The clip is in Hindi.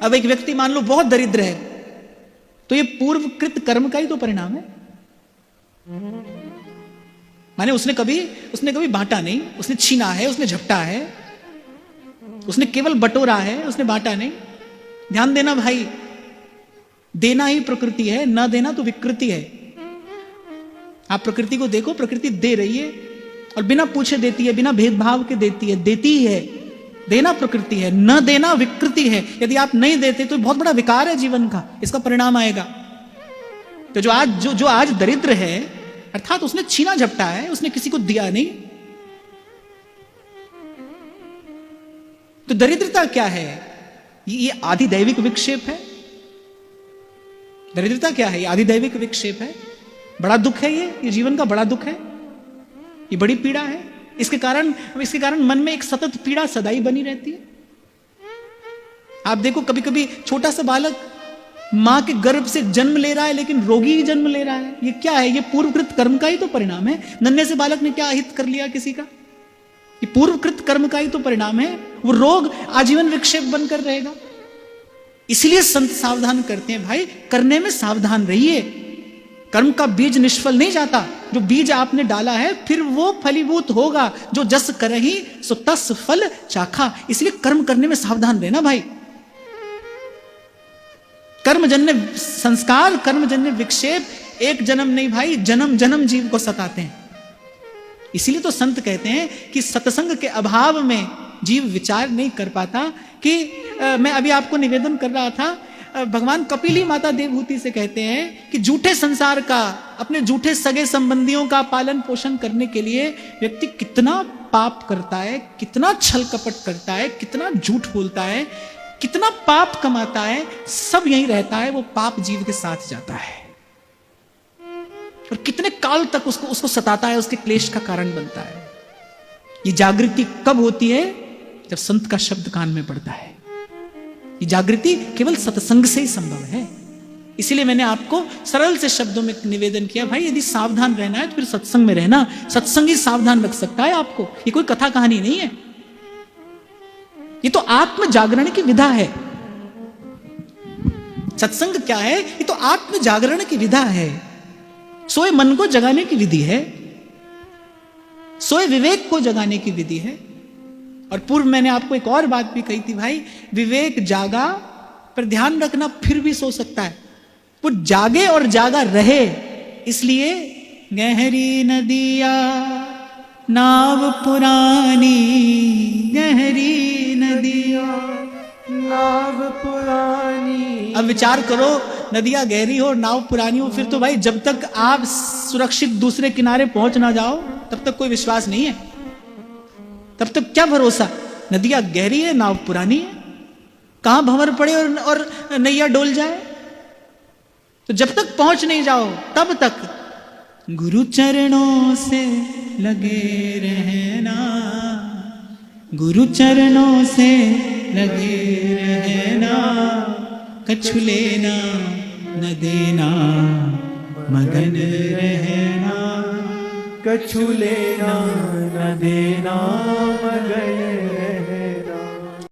अब एक व्यक्ति मान लो बहुत दरिद्र है, तो ये पूर्वकृत कर्म का ही तो परिणाम है। माने उसने कभी बांटा नहीं, उसने छीना है, उसने झपटा है, उसने केवल बटोरा है, उसने बांटा नहीं। ध्यान देना भाई, देना ही प्रकृति है, ना देना तो विकृति है। आप प्रकृति को देखो, प्रकृति दे रही है और बिना पूछे देती है, बिना भेदभाव के देती है, देती ही है। देना प्रकृति है, न देना विकृति है। यदि आप नहीं देते तो बहुत बड़ा विकार है जीवन का, इसका परिणाम आएगा। तो जो आज दरिद्र है, अर्थात उसने छीना झपटा है, उसने किसी को दिया नहीं। तो दरिद्रता क्या है? ये आधिदैविक विक्षेप है। दरिद्रता क्या है? ये आधिदैविक विक्षेप है। बड़ा दुख है, ये जीवन का बड़ा दुख है, ये बड़ी पीड़ा है। इसके कारण मन में एक सतत पीड़ा सदाई बनी रहती है। आप देखो, कभी कभी छोटा सा बालक मां के गर्भ से जन्म ले रहा है, लेकिन रोगी ही जन्म ले रहा है। ये क्या है? ये पूर्वकृत कर्म का ही तो परिणाम है। नन्हे से बालक ने क्या अहित कर लिया किसी का? ये पूर्वकृत कर्म का ही तो परिणाम है। वो रोग आजीवन विक्षेप बनकर रहेगा। इसलिए संत सावधान करते हैं, भाई करने में सावधान रहिए। कर्म का बीज निष्फल नहीं जाता। जो बीज आपने डाला है फिर वो फलीभूत होगा। जो जस करहि सो तस फल चाखा। इसलिए कर्म करने में सावधान रहना भाई। कर्मजन्य संस्कार, कर्मजन्य विक्षेप एक जन्म नहीं भाई, जन्म जन्म जीव को सताते हैं। इसीलिए तो संत कहते हैं कि सत्संग के अभाव में जीव विचार नहीं कर पाता। कि मैं अभी आपको निवेदन कर रहा था, भगवान कपिल ही माता देवहूति से कहते हैं कि झूठे संसार का, अपने झूठे सगे संबंधियों का पालन पोषण करने के लिए व्यक्ति कितना पाप करता है, कितना छल कपट करता है, कितना झूठ बोलता है, कितना पाप कमाता है, सब यही रहता है। वो पाप जीव के साथ जाता है और कितने काल तक उसको सताता है, उसके क्लेश का कारण बनता है। ये जागृति कब होती है? जब संत का शब्द कान में पड़ता है। ये जागृति केवल सत्संग से ही संभव है। इसीलिए मैंने आपको सरल से शब्दों में निवेदन किया, भाई यदि सावधान रहना है तो फिर सत्संग में रहना। सत्संग ही सावधान रख सकता है आपको। ये कोई कथा कहानी नहीं है, ये तो आत्म जागरण की विधा है। सत्संग क्या है? ये तो आत्म जागरण की विधा है। सोए मन को जगाने की विधि है, सोए विवेक को जगाने की विधि है। और पूर्व मैंने आपको एक और बात भी कही थी, भाई विवेक जागा, पर ध्यान रखना फिर भी सो सकता है। वो जागे और जागा रहे। इसलिए गहरी नदिया नाव पुरानी, गहरी नदिया नाव पुरानी। अब विचार करो, नदियां गहरी हो, नाव पुरानी हो, फिर तो भाई जब तक आप सुरक्षित दूसरे किनारे पहुंच ना जाओ तब तक कोई विश्वास नहीं है। तब तक क्या भरोसा? नदियां गहरी है, नाव पुरानी है, कहां भंवर पड़े और नैया डोल जाए। तो जब तक पहुंच नहीं जाओ तब तक गुरु चरणों से लगे रहना, गुरु चरणों से लगे रहना। कछु लेना न देना मगन रहना, कछु लेना न देना मगन